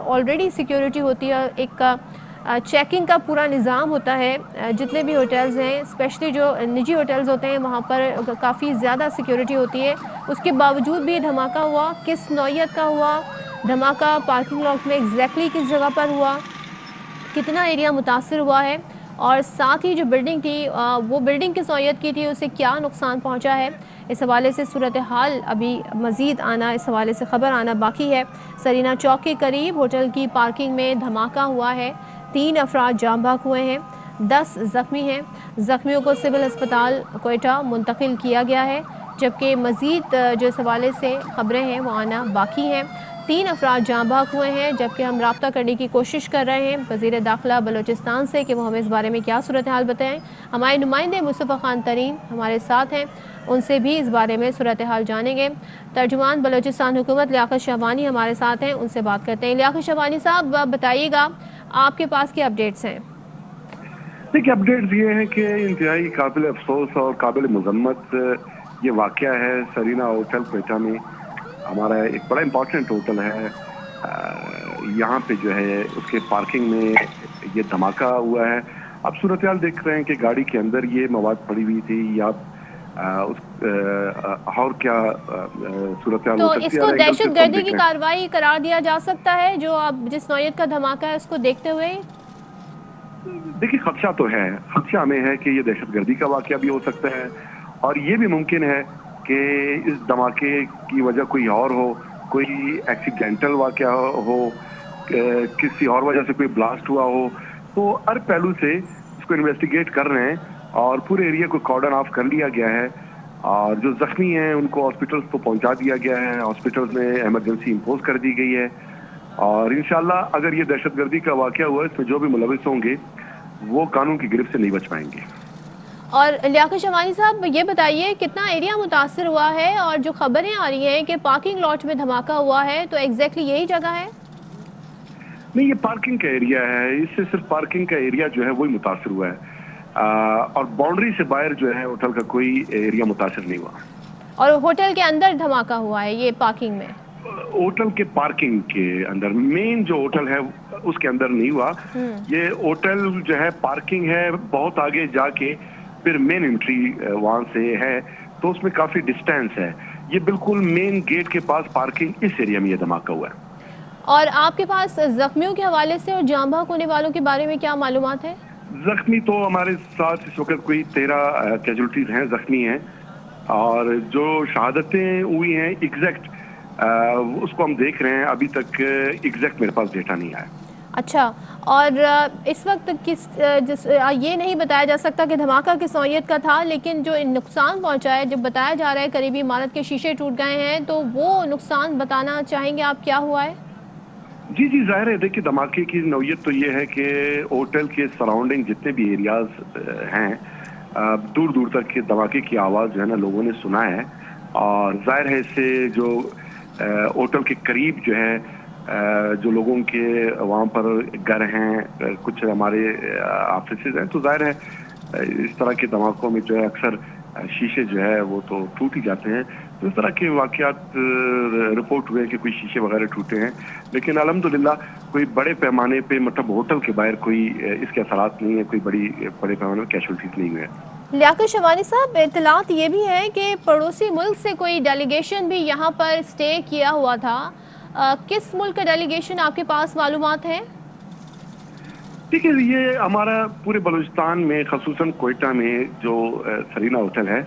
Already security होती है, एक चेकिंग का पूरा निज़ाम होता है। जितने भी होटल्स हैं, स्पेशली जो निजी होटल्स होते हैं, वहाँ पर काफ़ी ज़्यादा सिक्योरिटी होती है। उसके बावजूद भी धमाका हुआ, किस नौइयत का हुआ धमाका, पार्किंग लॉट में एग्जैक्टली किस जगह पर हुआ, कितना एरिया मुतासिर हुआ है, और साथ ही जो बिल्डिंग थी वो बिल्डिंग किस नौइयत की थी, उसे क्या नुकसान पहुंचा है, इस हवाले से सूरत हाल अभी मज़ीद आना, इस हवाले से ख़बर आना बाकी है। सरीना चौक के करीब होटल की पार्किंग में धमाका हुआ है, 3 अफराद जाँ बहक हुए हैं, 10 ज़ख्मी हैं। ज़ख्मियों को सिविल अस्पताल कोयटा मुंतकिल किया गया है, जबकि मज़ीद जो इस हवाले से ख़बरें हैं वो आना बाकी हैं। 3 अफराद जाँ बहक हुए हैं, जबकि हम रब्ता करने की कोशिश कर रहे हैं वज़ीर दाखिला बलूचिस्तान से कि वो हमें इस बारे में क्या सूरत हाल बताएँ। हमारे नुमाइंदे मुस्तफ़ा ख़ान तरीन हमारे साथ हैं, उनसे भी इस बारे में सूरत हाल जानेंगे। तर्जुमान बलूचिस्तान हुकूमत लियाकत शहवानी हमारे साथ हैं, उनसे बात करते हैं। लियाकत शहवानी साहब, बताइएगा आपके पास क्या अपडेट्स हैं? देखिए, अपडेट्स ये हैं कि इंतहाई काबिल अफसोस और काबिल मजम्मत ये वाक़या है सरीना होटल कोयटा में। हमारा एक बड़ा इम्पोर्टेंट होटल है, यहाँ पे जो है उसके पार्किंग में ये धमाका हुआ है। अब सूरत हाल देख रहे हैं कि गाड़ी के अंदर ये मवाद पड़ी हुई थी या और क्या सूरत हाल हो तो सकती है, इसको एंगल से इसको हम दहशतगर्दी देख की रहे हैं। कार्रवाई करार दिया जा सकता है, जो अब जिस नौइयत का धमाका है उसको देखते हुए? देखिए, खदशा तो है, खदशा हमें है कि ये दहशतगर्दी का वाक़या भी हो सकता है, और ये भी मुमकिन है कि इस धमाके की वजह कोई और हो, कोई एक्सीडेंटल वाक़या हो, किसी और वजह से कोई ब्लास्ट हुआ हो। तो हर पहलू से इसको इन्वेस्टिगेट कर रहे हैं और पूरे एरिया को कॉर्डन ऑफ कर लिया गया है, और जो जख्मी हैं उनको हॉस्पिटल्स को पहुंचा दिया गया है, हॉस्पिटल्स में इमरजेंसी इम्पोज कर दी गई है। और इंशाल्लाह अगर ये दहशतगर्दी का वाक़या हुआ, इसमें जो भी मुलविस होंगे वो कानून की गिरफ्त से नहीं बच पाएंगे। और लियाकत शहवानी साहब, ये बताइए कितना एरिया मुतासिर हुआ है, और जो खबरें आ रही हैं कि पार्किंग लॉट में धमाका हुआ है, तो एग्जैक्टली यही जगह है? नहीं, ये पार्किंग का एरिया है, इससे सिर्फ पार्किंग का एरिया जो है वही मुतासिर हुआ है, और बाउंड्री से बाहर जो है होटल का कोई एरिया मुतासिर नहीं हुआ। और होटल के अंदर धमाका हुआ है ये पार्किंग में? होटल के पार्किंग के अंदर, मेन जो होटल है उसके अंदर नहीं हुआ। ये होटल जो है पार्किंग है बहुत आगे जाके, फिर मेन एंट्री वहां से है, तो उसमें काफी डिस्टेंस है। ये बिल्कुल मेन गेट के पास पार्किंग, इस एरिया में ये धमाका हुआ है। और आपके पास जख्मियों के हवाले से और जाँ बहक होने वालों के बारे में क्या मालूमात है? जख्मी तो हमारे साथ इस वक्त कोई 13 कैजुअल्टीज हैं, जख्मी हैं, और जो शहादतें हुई हैं एग्जैक्ट उसको हम देख रहे हैं। अभी तक एग्जैक्ट मेरे पास डेटा नहीं आया। अच्छा, और इस वक्त ये नहीं बताया जा सकता कि धमाका किस नौइयत का था, लेकिन जो नुकसान पहुंचा है, जब बताया जा रहा है करीबी इमारत के शीशे टूट गए हैं, तो वो नुकसान बताना चाहेंगे आप, क्या हुआ है? जी जी, जाहिर है। देखिए, धमाके की नौयत तो ये है कि होटल के सराउंडिंग जितने भी एरियाज हैं, दूर दूर तक के धमाके की आवाज़ जो है ना लोगों ने सुना है, और जाहिर है इससे जो होटल के करीब जो है जो लोगों के वहाँ पर घर हैं, कुछ हमारे ऑफिस हैं, तो जाहिर है इस तरह के धमाकों में जो है अक्सर शीशे जो है वो तो टूट ही जाते हैं। तो इस तरह के वाक़यात रिपोर्ट हुए कि कोई शीशे वगैरह टूटे हैं, लेकिन अल्हम्दुलिल्लाह कोई बड़े पैमाने पे, मतलब होटल के बाहर कोई इसके असरात नहीं है, कोई बड़े पैमाने में कैजुअल्टीज नहीं हुए हैं। लियाकत शहवानी साहब, इत्तलात ये भी है कि पड़ोसी मुल्क से कोई डेलीगेशन भी यहाँ पर स्टे किया हुआ था। किस मुल्क का डेलीगेशन आपके पास मालूमात है? देखिए, ये हमारा पूरे बलूचिस्तान में, खसूसन कोयटा में जो सरीना होटल है,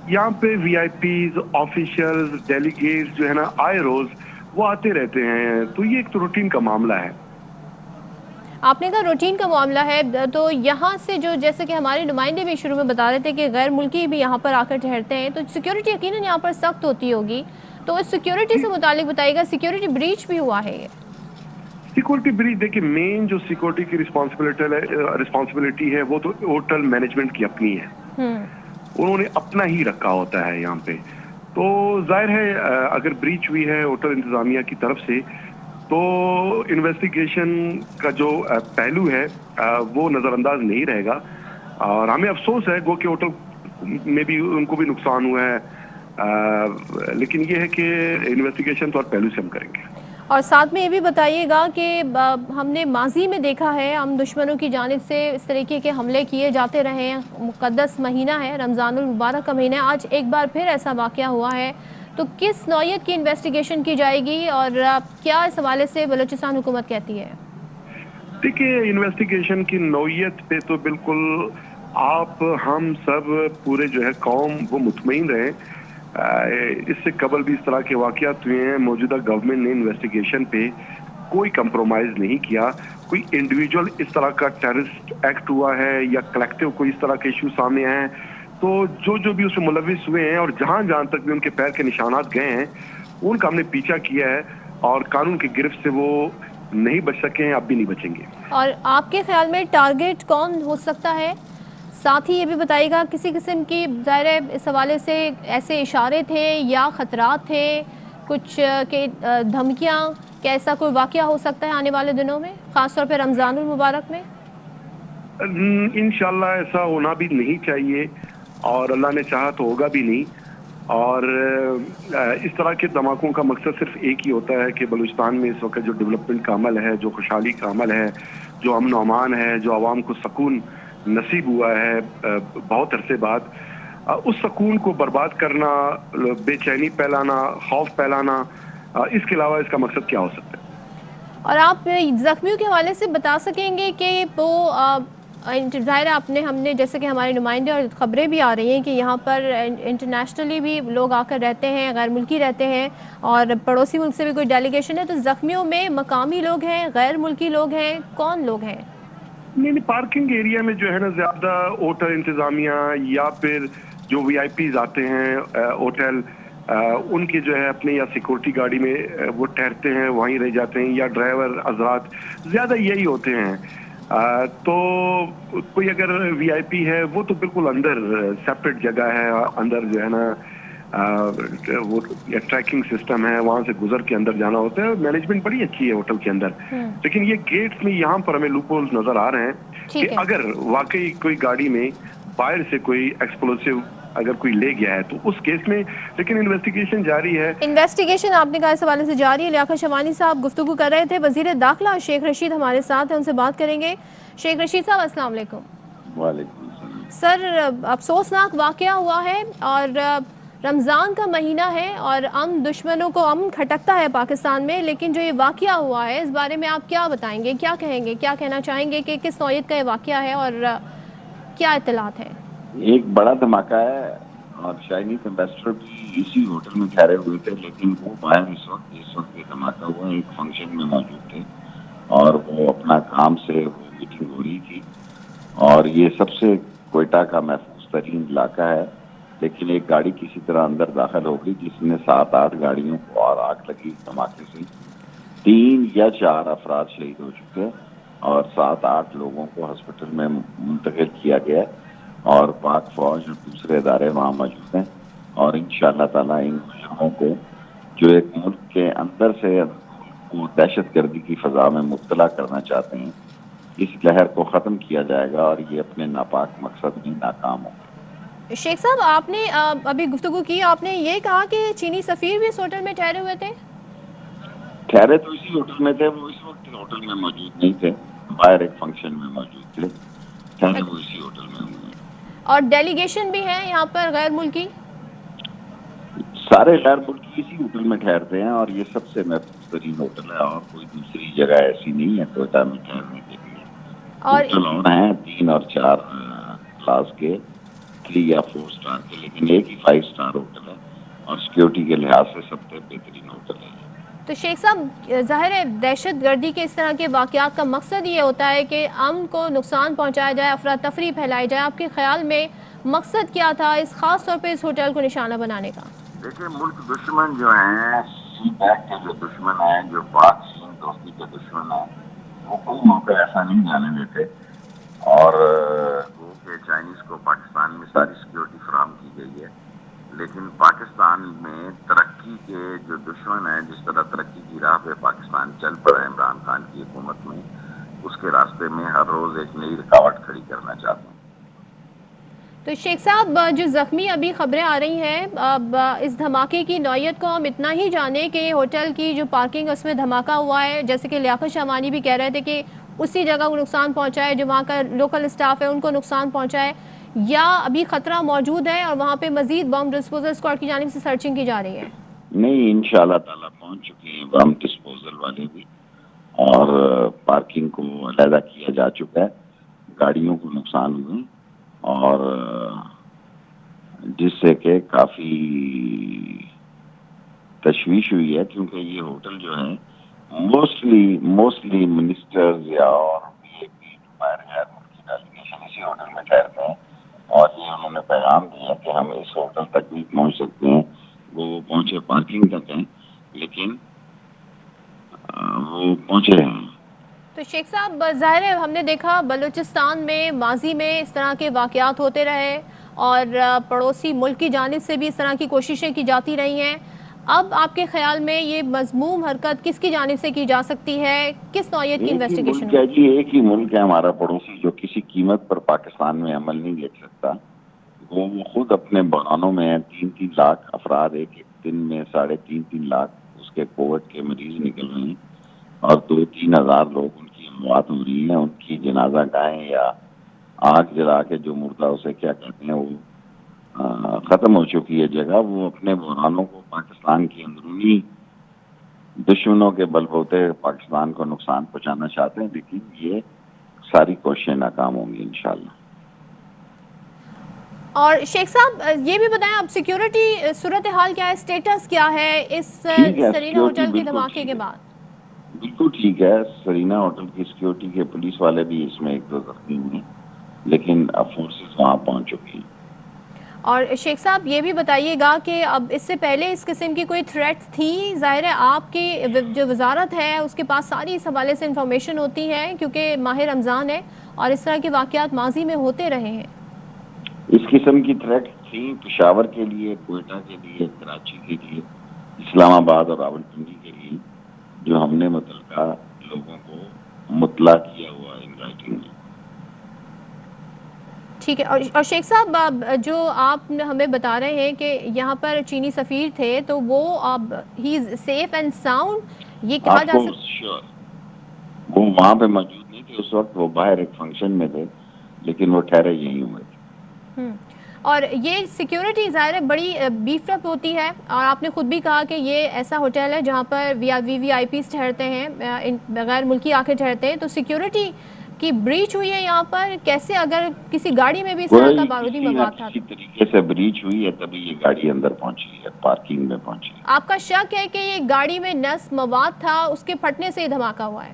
यहाँ पे वीआईपीज, ऑफिशियल्स, डेलीगेट्स जो है ना आए रोज वो आते रहते हैं, तो ये एक तो रूटीन का मामला है। आपने कहा रूटीन का मामला है, तो यहाँ से जो, जैसे कि हमारे नुमाइंदे भी शुरू में बता रहे थे कि गैर मुल्की भी यहाँ पर आकर ठहरते हैं, तो सिक्योरिटी यकीनन यहाँ पर सख्त होती होगी, तो इस सिक्योरिटी से मुतालिक बताइएगा, सिक्योरिटी ब्रीच भी हुआ है ये? सिक्योरिटी ब्रीच, देखिए मेन जो सिक्योरिटी की रिस्पॉन्सिबिलिटी है वो तो होटल मैनेजमेंट की अपनी है, उन्होंने अपना ही रखा होता है यहाँ पे। तो जाहिर है अगर ब्रीच हुई है होटल इंतजामिया की तरफ से, तो इन्वेस्टिगेशन का जो पहलू है वो नज़रअंदाज नहीं रहेगा, और हमें अफसोस है गो के होटल में भी उनको भी नुकसान हुआ है, लेकिन ये है कि इन्वेस्टिगेशन तो और पहलू से हम करेंगे। और साथ में ये भी बताइएगा कि हमने माजी में देखा है हम दुश्मनों की जानिब से इस तरीके के हमले किए जाते रहे हैं, मुक़द्दस महीना है, रमज़ानुल मुबारक का महीना है, आज एक बार फिर ऐसा वाक़या हुआ है, तो किस नौयत की इन्वेस्टिगेशन की जाएगी और क्या इस हवाले से बलूचिस्तान हुकूमत कहती है? देखिए, इन्वेस्टिगेशन की नौयत पे तो बिल्कुल आप हम सब पूरे जो है कौम वो मुतमईन रहे। इससे कबल भी इस तरह के वाक़यात हुए हैं, मौजूदा गवर्नमेंट ने इन्वेस्टिगेशन पे कोई कंप्रोमाइज़ नहीं किया। कोई इंडिविजुअल इस तरह का टेररिस्ट एक्ट हुआ है या कलेक्टिव कोई इस तरह के इशू सामने आए हैं, तो जो भी उसमें मुलविस हुए हैं और जहां तक भी उनके पैर के निशानात गए हैं, उनका हमने पीछा किया है और कानून की गिरफ्त से वो नहीं बच सके हैं, अब भी नहीं बचेंगे। और आपके ख्याल में टारगेट कौन हो सकता है? साथ ही ये भी बताइएगा किसी किस्म की ज़ाहिर है इस हवाले से ऐसे इशारे थे या ख़तरात थे कुछ के धमकियाँ, क्या ऐसा कोई वाक़या हो सकता है आने वाले दिनों में, ख़ास तौर पे रमज़ानुल मुबारक में? इंशाल्लाह ऐसा होना भी नहीं चाहिए और अल्लाह ने चाहा तो होगा भी नहीं। और इस तरह के धमाकों का मकसद सिर्फ एक ही होता है कि बलूचिस्तान में इस वक्त जो डेवलपमेंट का अमल है, जो खुशहाली का अमल है, जो अमन व अमान है, जो आवाम को सुकून नसीब हुआ है बहुत अरसे बाद, उस सुकून को बर्बाद करना, बेचैनी फैलाना, खौफ फैलाना, इसके अलावा इसका मकसद क्या हो सकता है? और आप ज़ख्मियों के हवाले से बता सकेंगे कि वो ज़ाहिर आपने हमने जैसे कि हमारे नुमाइंदे और ख़बरें भी आ रही हैं कि यहाँ पर इंटरनेशनली भी लोग आकर रहते हैं, गैर मुल्की रहते हैं और पड़ोसी मुल्क से भी कोई डेलीगेशन है, तो ज़ख्मियों में मकामी लोग हैं, गैर मुल्की लोग हैं, कौन लोग हैं? नहीं, पार्किंग एरिया में जो है ना ज़्यादा होटल इंतज़ामिया या फिर जो वीआईपीज़ आते हैं होटल, उनके जो है अपने या सिक्योरिटी गाड़ी में वो ठहरते हैं, वहीं रह जाते हैं, या ड्राइवर हजरात ज़्यादा यही होते हैं। तो कोई अगर वीआईपी है वो तो बिल्कुल अंदर सेपरेट जगह है, अंदर जो है ना वो ट्रैकिंग सिस्टम है, वहां से गुजर के अंदर जाना होता है। मैनेजमेंट बड़ी अच्छी है होटल के अंदर, लेकिन ये गेट्स में यहाँ पर हमें लूपहोल्स नजर आ रहे हैं कि अगर वाकई कोई गाड़ी में बाहर से कोई एक्सप्लोसिव अगर कोई ले गया है तो उस केस में, लेकिन इन्वेस्टिगेशन जारी है। इन्वेस्टिगेशन आपने कहा इस हवाले से जारी है। लियाकत शमानी साहब गुफ्तगू कर रहे थे, वजीर दाखिला शेख रशीद हमारे साथ हैं, उनसे बात करेंगे। शेख रशीद साहब अस्सलाम वालेकुम। वालेकुम सलाम। सर, अफसोसनाक वाक़या हुआ है और रमज़ान का महीना है और दुश्मनों को अमन खटकता है पाकिस्तान में, लेकिन जो ये वाक़या हुआ है इस बारे में आप क्या बताएंगे, क्या कहेंगे, क्या कहना चाहेंगे कि किस नौयत का ये वाक़या है और क्या इत्तलात है? एक बड़ा धमाका है और चाइनीज एम्बेसडर भी इसी होटल में ठहरे हुए थे, लेकिन वो बाहर जिस वक्त ये धमाका हुआ एक फंक्शन में मौजूद थे और वो अपना काम से वो मीटिंग हो रही थी। और ये सबसे क्वेटा का महफूज तरीन इलाका है, लेकिन एक गाड़ी किसी तरह अंदर दाखिल हो गई जिसमें 7-8 गाड़ियों को और आग लगी। धमाके से 3 या 4 अफराद शहीद हो चुके हैं और 7-8 लोगों को हॉस्पिटल में मुंतकिल किया गया है और पाक फौज और दूसरे इदारे वहाँ मौजूद हैं। और इंशाअल्लाह ताला इन मुजरिमों को जो एक मुल्क के अंदर से वो दहशतगर्दी की फजा में मुब्तला करना चाहते हैं, इस लहर को ख़त्म किया जाएगा और ये अपने नापाक मकसद में नाकाम होगा। शेख साहब, आपने अभी गुफ्तगू की, आपने ये कहा कि चीनी सफ़ीर भी इस होटल में ठहरे हुए थे? ठहरे तो इसी होटल में थे, वो इस वक्त होटल में मौजूद नहीं थे, बाहर एक फंक्शन में मौजूद थे। ठहरे वो इसी होटल में हुए। और डेलीगेशन भी है यहाँ पर गैर मुल्की? सारे गैर मुल्की इसी होटल में ठहरते हैं और ये सबसे महफूज तरीन होटल है और कोई दूसरी जगह ऐसी नहीं है क्वेटा में ठहरने के लिए। होटल और हैं 3 और 4 क्लास के, 3 या 4 स्टार के, लेकिन एक ही 5 स्टार होटल है और सिक्योरिटी के लिहाज से सबसे बेहतरीन होटल है। तो शेख साहब, ज़ाहिर है दहशत गर्दी के इस तरह के वाक़यात का मकसद ये होता है कि अमन को नुकसान पहुँचाया जाए, अफरा तफरी फैलाई जाए। आपके ख्याल में मकसद क्या था इस ख़ास तौर पे इस होटल को निशाना बनाने का? देखिए, मुल्क दुश्मन जो हैं, सीपैक के जो दुश्मन हैं, जो पाक चीन दोस्ती के दुश्मन हैं, वो कोई मौका ऐसा नहीं जाने देते। और वो कि चाइनीज़ को पाकिस्तान में सारी सिक्योरिटी फराहम की गई है, लेकिन पाकिस्तान में तरक्की के जो दुश्मन हैं, जिस तरह तरक्की की राह पे पाकिस्तान चल पड़ा है इमरान खान की हुकूमत में, उसके रास्ते में हर रोज़ एक नई रुकावट खड़ी करना चाहते हैं। تو شیخ صاحب جو زخمی ابھی خبریں آ رہی ہیں، اب اس دھماکے کی نوعیت کو ہم اتنا ہی جانیں کہ ہوٹل کی جو پارکنگ اس میں دھماکہ ہوا ہے، جیسے کہ لیاقت شامانی بھی کہہ رہے تھے کہ اسی جگہ کو نقصان پہنچا ہے، جو وہاں کا لوکل اسٹاف ہے ان کو نقصان پہنچا ہے، یا ابھی خطرہ موجود ہے اور وہاں پہ مزید بم ڈسپوزل اسکواڈ کی جانب سے سرچنگ کی جا رہی ہے؟ نہیں، انشاءاللہ تعالیٰ پہنچ چکے ہیں بم ڈسپوزل والے بھی، اور پارکنگ کو علیحدہ کیا جا چکا ہے، گاڑیوں کو نقصان ہوئے، اور جس سے کہ کافی تشویش ہوئی ہے، کیونکہ یہ ہوٹل جو ہے موسٹلی منسٹرز یا اور بھی باہر غیر ملکی ڈیلیگیشن اسی ہوٹل میں ٹھہرتے ہیں، اور یہ انہوں نے پیغام دیا کہ ہم اس ہوٹل تک بھی پہنچ سکتے ہیں، وہ پہنچے پارکنگ تک ہیں، لیکن وہ پہنچے ہیں۔ تو شیخ صاحب ظاہر ہے ہم نے دیکھا بلوچستان میں ماضی میں اس طرح کے واقعات ہوتے رہے، اور پڑوسی ملک کی جانب سے بھی اس طرح کی کوششیں کی جاتی رہی ہیں، اب آپ کے خیال میں یہ مذموم حرکت کس کی جانب سے کی جا سکتی ہے؟ کس نوعیت کی ایک ہی انویسٹیگیشن ملک ہے ہوگی؟ جی، ایک ہی ملک ہے ہمارا پڑوسی جو کسی قیمت پر پاکستان میں عمل نہیں دیکھ سکتا، وہ خود اپنے بحرانوں میں 3 لاکھ افراد ایک دن میں 3.5 لاکھ اس کے کووڈ کے مریض نکل رہے ہیں، اور 2-3 ہزار لوگ ان کی اموات ہو رہی ہیں، ان کی جنازہ گاہیں یا آگ جلا کے جو مردہ اسے کیا کہتے ہیں وہ ختم ہو چکی ہے جگہ، وہ اپنے بحرانوں کو پاکستان کی اندرونی دشمنوں کے بل بوتے پاکستان کو نقصان پہنچانا چاہتے ہیں، لیکن یہ ساری کوششیں ناکام ہوں گی انشاءاللہ۔ اور شیخ صاحب یہ بھی بتائیں اب سیکیورٹی صورتحال کیا ہے، سٹیٹس کیا ہے اس ٹھیک ہے، سرینا سیکیورٹی ہوٹل کے بالکل دھماکے ٹھیک کے ہے، بعد؟ بالکل ٹھیک ہے، سرینا ہوٹل کی سیکیورٹی کے پولیس والے بھی اس میں 1-2 زخمی ہوئے، لیکن اب فورسز وہاں پہنچ چکی ہیں۔ اور شیخ صاحب یہ بھی بتائیے گا کہ اب اس سے پہلے اس قسم کی کوئی تھریٹ تھی؟ ظاہر ہے آپ کی جو وزارت ہے اس کے پاس ساری اس حوالے سے انفارمیشن ہوتی ہے، کیونکہ ماہ رمضان ہے اور اس طرح کے واقعات ماضی میں ہوتے رہے ہیں۔ اس قسم کی تھریٹ تھی پشاور کے لیے، کوئٹہ کے لیے، کراچی کے لیے، اسلام آباد اور راولپنڈی کے لیے، جو ہم نے متعلقہ لوگوں کو مطلع کیا ہوا ان رائٹنگ میں۔ ٹھیک ہے، اور شیخ صاحب جو آپ ہمیں بتا رہے ہیں کہ یہاں پر چینی سفیر تھے، تو وہ اب ہی از سیف اینڈ ساؤنڈ، یہ کہا آف جا کورس سکتا؟ شیور، وہ وہاں پہ موجود نہیں تھے اس وقت، وہ باہر ایک فنکشن میں تھے، لیکن وہ ٹھہرے یہیں ہوئے تھے۔ اور یہ سیکیورٹی ظاہر ہے بڑی بیف اپ ہوتی ہے، اور آپ نے خود بھی کہا کہ یہ ایسا ہوٹل ہے جہاں پر وی آئی پیز ٹھہرتے ہیں، غیر ملکی آ کے ٹھہرتے ہیں، تو سیکیورٹی کی بریچ ہوئی ہے یہاں پر کیسے؟ اگر کسی گاڑی میں بھی اس طرح کا کوئی بارودی کسی نہ مواد تھا کسی تو طریقے سے بریچ ہوئی ہے، تبھی یہ گاڑی اندر پہنچی ہے، پارکنگ میں پہنچی ہے۔ آپ کا شک ہے کہ یہ گاڑی میں نس مواد تھا، اس کے پھٹنے سے یہ دھماکہ ہوا ہے؟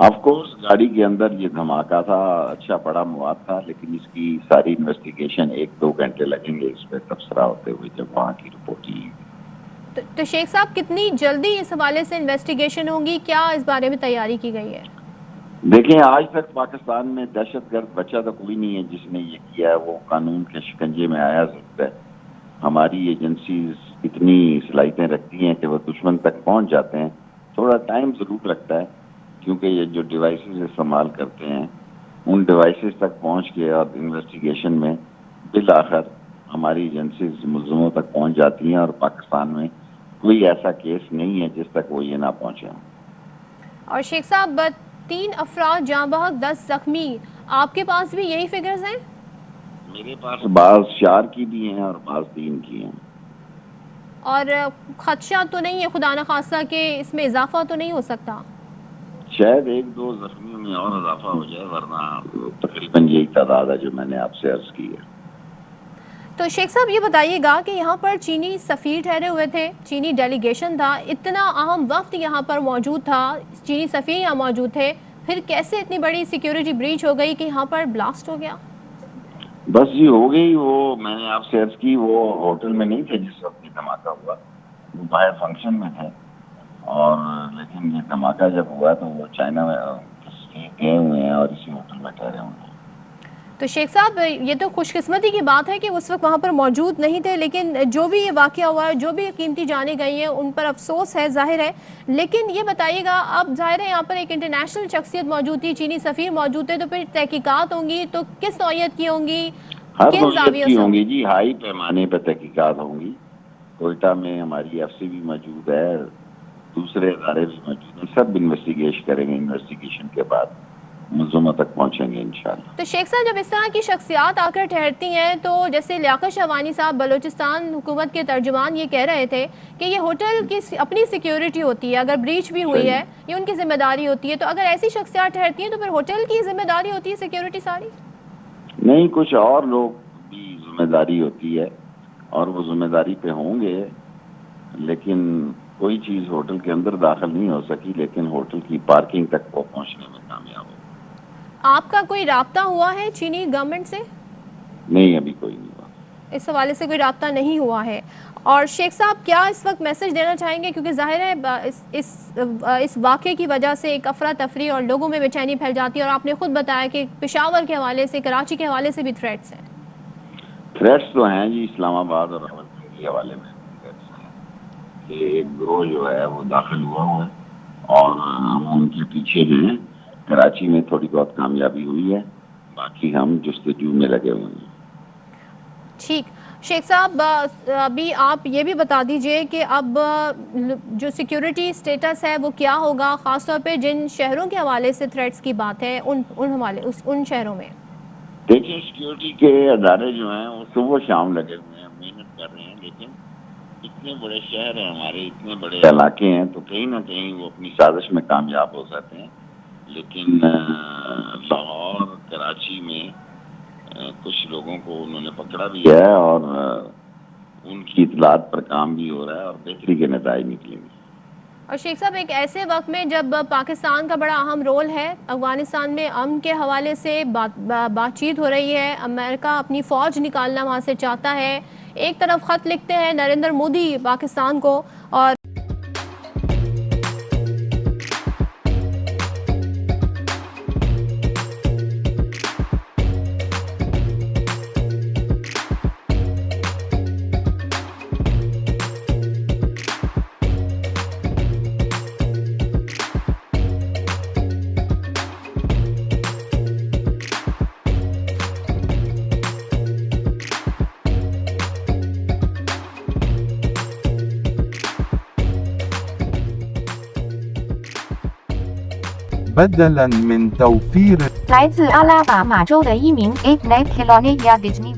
آف کورس گاڑی کے اندر یہ دھماکہ تھا، اچھا بڑا مواد تھا، لیکن اس کی ساری انویسٹیگیشن 1-2 گھنٹے لگیں گے اس پہ تبصرہ ہوتے ہوئے جب وہاں کی رپورٹ لی گی۔ تو شیخ صاحب کتنی جلدی اس حوالے سے انویسٹیگیشن ہوگی؟ کیا اس بارے میں تیاری کی گئی ہے؟ دیکھیں، آج تک پاکستان میں دہشت گرد بچہ تو کوئی نہیں ہے جس نے یہ کیا ہے، وہ قانون کے شکنجے میں آیا ضرور ہے۔ ہماری ایجنسیز اتنی صلاحیتیں رکھتی ہیں کہ وہ دشمن تک پہنچ جاتے ہیں، تھوڑا ٹائم ضرور لگتا ہے، کیونکہ یہ جو ڈیوائسز استعمال کرتے ہیں ان ڈیوائسز تک پہنچ کے اور انویسٹیگیشن میں بالآخر ہماری ایجنسیز ملزموں تک پہنچ جاتی ہیں، اور پاکستان میں کوئی ایسا کیس نہیں ہے جس تک وہ یہ نہ پہنچے ہوں۔ اور شیخ صاحب 3 افراد جاں بحق 10 زخمی، آپ کے پاس بھی یہی فگرز ہیں؟ میرے پاس بعض 4 کی بھی ہیں اور بعض 3 کی ہیں۔ اور خدشہ تو نہیں ہے خدا نخواستہ کہ اس میں اضافہ تو نہیں ہو سکتا؟ شاید 1-2 زخمیوں میں اور اضافہ ہو جائے، ورنہ تقریباً یہی تعداد ہے جو میں نے آپ سے عرض کی ہے۔ تو شیخ صاحب یہ بتائیے گا کہ یہاں پر چینی سفیر ٹھہرے ہوئے تھے، چینی ڈیلیگیشن تھا، اتنا اہم وقت یہاں پر موجود تھا، چینی سفیر یہاں موجود تھے، پھر کیسے اتنی بڑی سیکیورٹی بریچ ہو گئی کہ یہاں پر بلاسٹ ہو گیا؟ بس جی ہو گئی، وہ میں نے آپ سے عرض کی وہ ہوٹل میں نہیں تھے جس وقت یہ دھماکہ ہوا، وہ باہر فنکشن میں تھے، اور لیکن یہ دھماکہ جب ہوا تو وہ چائنا میں گئے ہوئے ہیں اور اسی ہوٹل میں ٹھہرے ہوئے ہیں۔ تو شیخ صاحب یہ تو خوش قسمتی کی بات ہے کہ اس وقت وہاں پر موجود نہیں تھے، لیکن جو بھی یہ واقعہ ہوا ہے، جو بھی قیمتی جانیں گئی ہیں، ان پر افسوس ہے ظاہر ہے، لیکن یہ بتائیے گا اب ظاہر ہے یہاں پر ایک انٹرنیشنل شخصیت موجود تھی، چینی سفیر موجود تھے، تو پھر تحقیقات ہوں گی تو کس نوعیت کی ہوں گی؟ ہر کن نوعیت زاویوں کی سے ہوں گی جی، ہائی پیمانے پہ تحقیقات ہوں گی. کوئٹہ میں ہماری ایف سی بھی موجود ہے، دوسرے ادارے بھی موجود ہیں، سب انویسٹیگیشن کریں گے. انویسٹیگیشن کے بعد ملزموں تک پہنچیں گے انشاءاللہ. تو شیخ صاحب جب اس طرح کی شخصیات آ کر ٹھہرتی ہیں تو جیسے لیاقت شہوانی صاحب بلوچستان حکومت کے ترجمان یہ کہہ رہے تھے کہ یہ ہوٹل کی اپنی سیکیورٹی ہوتی ہے، اگر بریچ بھی ہوئی ہے یہ ان کی ذمہ داری ہوتی ہے، تو اگر ایسی شخصیات ٹھہرتی ہیں تو پھر ہوٹل کی ذمہ داری ہوتی ہے سیکیورٹی ساری؟ نہیں، کچھ اور لوگ بھی ذمہ داری ہوتی ہے اور وہ ذمہ داری پہ ہوں گے، لیکن کوئی چیز ہوٹل کے اندر داخل نہیں ہو سکی، لیکن ہوٹل کی پارکنگ تک وہ پہنچنے میں کامیاب ہو. آپ کا کوئی رابطہ ہوا ہے چینی گورنمنٹ سے؟ نہیں، ابھی کوئی نہیں ہوا. اس حوالے سے کوئی رابطہ نہیں ہوا ہے. اور شیخ صاحب کیا اس وقت میسج دینا چاہیں گے، کیونکہ ظاہر ہے اس واقعے کی وجہ سے ایک افراتفری اور لوگوں میں بے چینی پھیل جاتی ہے، اور آپ نے خود بتایا کہ پشاور کے حوالے سے، کراچی کے حوالے سے بھی تھریٹس ہیں. تھریٹس تو ہیں جی، اسلام آباد اور راولپنڈی کے حوالے میں تھریٹس ہیں کہ ایک گروہ جو ہے وہ داخل ہوا ہے اور ہم ان کے پیچھے ہیں. کراچی میں تھوڑی بہت کامیابی ہوئی ہے، باقی ہم جستجو میں لگے ہوئے ہیں. ٹھیک. شیخ صاحب ابھی آپ یہ بھی بتا دیجئے کہ اب جو سیکیورٹی سٹیٹس ہے وہ کیا ہوگا، خاص طور پہ جن شہروں کے حوالے سے تھریٹس کی بات ہے ان شہروں میں؟ دیکھیں، سیکیورٹی کے ادارے جو ہیں وہ صبح شام لگے ہوئے ہیں، محنت کر رہے ہیں، لیکن اتنے بڑے شہر ہیں ہمارے، اتنے بڑے علاقے ہیں، تو کہیں نہ کہیں وہ اپنی سازش میں کامیاب ہو جاتے ہیں. لیکن لاہور، کراچی میں کچھ لوگوں کو انہوں نے پکڑا بھی ہے اور ان کی اطلاعات پر کام بھی ہو رہا ہے اور بہتری کے نتائج نکلیں گے. اور شیخ صاحب ایک ایسے وقت میں جب پاکستان کا بڑا اہم رول ہے، افغانستان میں امن کے حوالے سے بات چیت ہو رہی ہے، امریکہ اپنی فوج نکالنا وہاں سے چاہتا ہے، ایک طرف خط لکھتے ہیں نریندر مودی پاکستان کو، اور بدلاً من توفير 来自阿拉巴马州的一名 8-Night Kelowna Disney